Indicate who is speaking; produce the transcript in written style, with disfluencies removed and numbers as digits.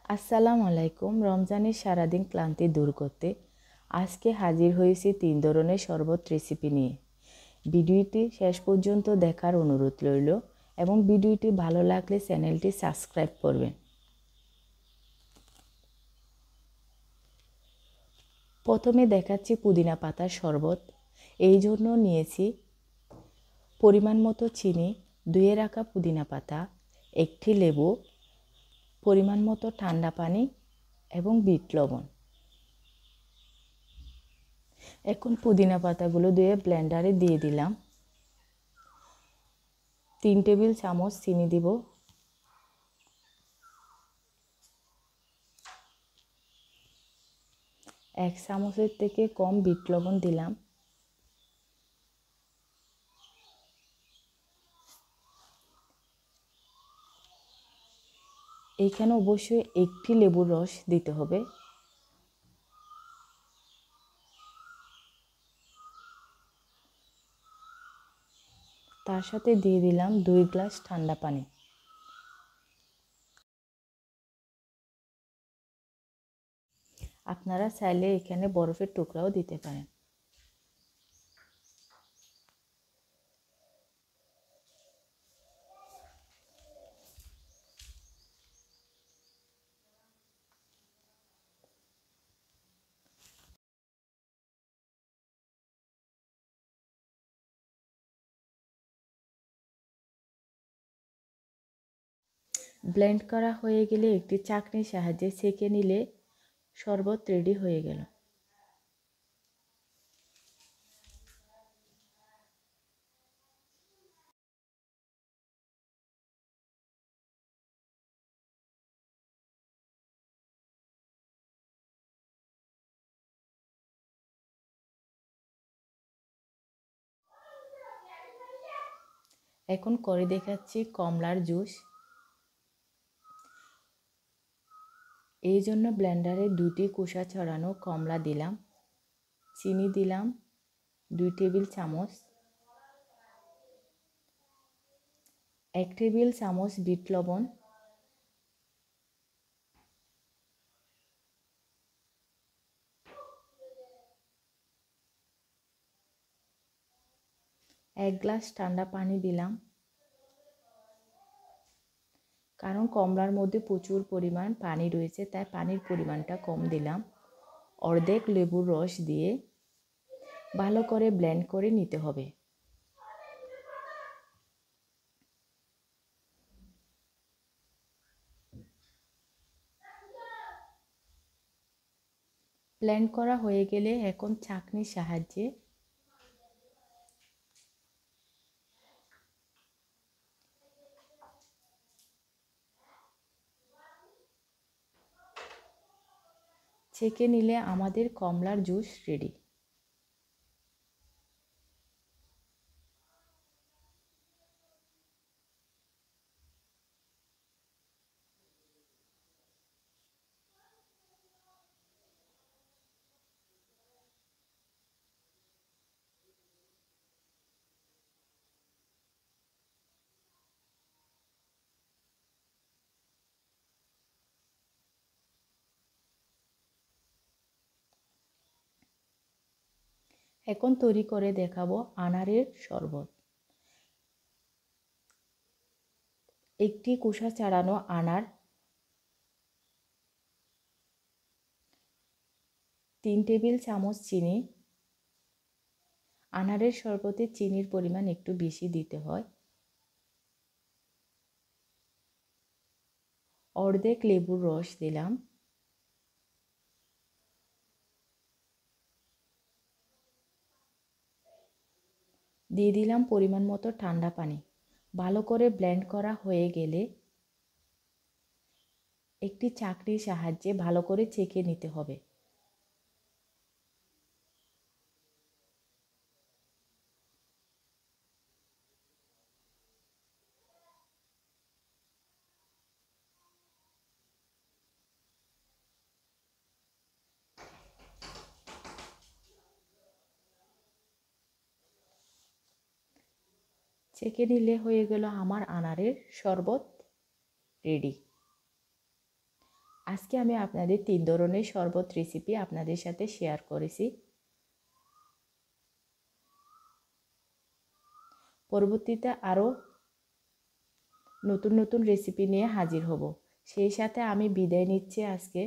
Speaker 1: আসসালামু আলাইকুম। রমজানের সারাদিন ক্লান্তি দূর করতে আজকে হাজির হয়েছি 3 ধরনের শরবত রেসিপি নিয়ে। ভিডিওটি শেষ পর্যন্ত দেখার অনুরোধ রইল এবং ভিডিওটি ভালো লাগলে চ্যানেলটি সাবস্ক্রাইব করবেন। প্রথমে দেখাচ্ছি পুদিনা পাতার শরবত। এই জন্য নিয়েছি পরিমাণ মতো চিনি, ধুয়ে রাখা পুদিনা পাতা, একটি লেবু, পরিমাণ মতো ঠান্ডা পানি এবং বিট লবণ। এখন পুদিনা পাতাগুলো ধুয়ে ব্লেন্ডারে দিয়ে দিলাম। 3 টেবিল চামচ চিনি দিব। এক চামচের থেকে কম বিট লবণ দিলাম। এইখানে অবশ্যই একটি লেবুর রস দিতে হবে। তার সাথে দিয়ে দিলাম 2 গ্লাস ঠান্ডা পানি। আপনারা চাইলে এখানে বরফের টুকরাও দিতে পারেন। ব্লেন্ড করা হয়ে গেলে একটি চাকনির সাহায্যে ছেঁকে নিলে শরবত রেডি হয়ে গেল। এখন করে দেখাচ্ছি কমলার জুস। এই জন্য ব্লেন্ডারে 2টি খোসা ছাড়ানো কমলা দিলাম, চিনি দিলাম 2 টেবিল চামচ, 1 টেবিল চামচ বিট লবণ, এক গ্লাস ঠান্ডা পানি দিলাম। কারণ কমলার মধ্যে প্রচুর পরিমাণ পানি রয়েছে, তাই পানির পরিমাণটা কম দিলাম। অর্ধেক লেবুর রস দিয়ে ভালো করে ব্লেন্ড করে নিতে হবে। ব্লেন্ড করা হয়ে গেলে এখন ছাঁকনির সাহায্যে ছেঁকে নিলে আমাদের কমলার জুস রেডি। এখন তৈরি করে দেখাবো আনারের শরবত। একটি খোসা ছাড়ানো আনার, 3 টেবিল চামচ চিনি। আনারের শরবতে চিনির পরিমাণ একটু বেশি দিতে হয়। অর্ধেক লেবুর রস দিলাম। দিয়ে দিলাম পরিমাণ মতো ঠান্ডা পানি। ভালো করে ব্লেন্ড করা হয়ে গেলে একটি চাকনির সাহায্যে ভালো করে ছেঁকে নিতে হবে। ছেঁকে নিলে হয়ে গেল আমার আনারের শরবত রেডি। আজকে আমি আপনাদের 3 ধরনের শরবত রেসিপি আপনাদের সাথে শেয়ার করেছি। পরবর্তীতে আরও নতুন নতুন রেসিপি নিয়ে হাজির হব। সেই সাথে আমি বিদায় নিচ্ছি আজকে।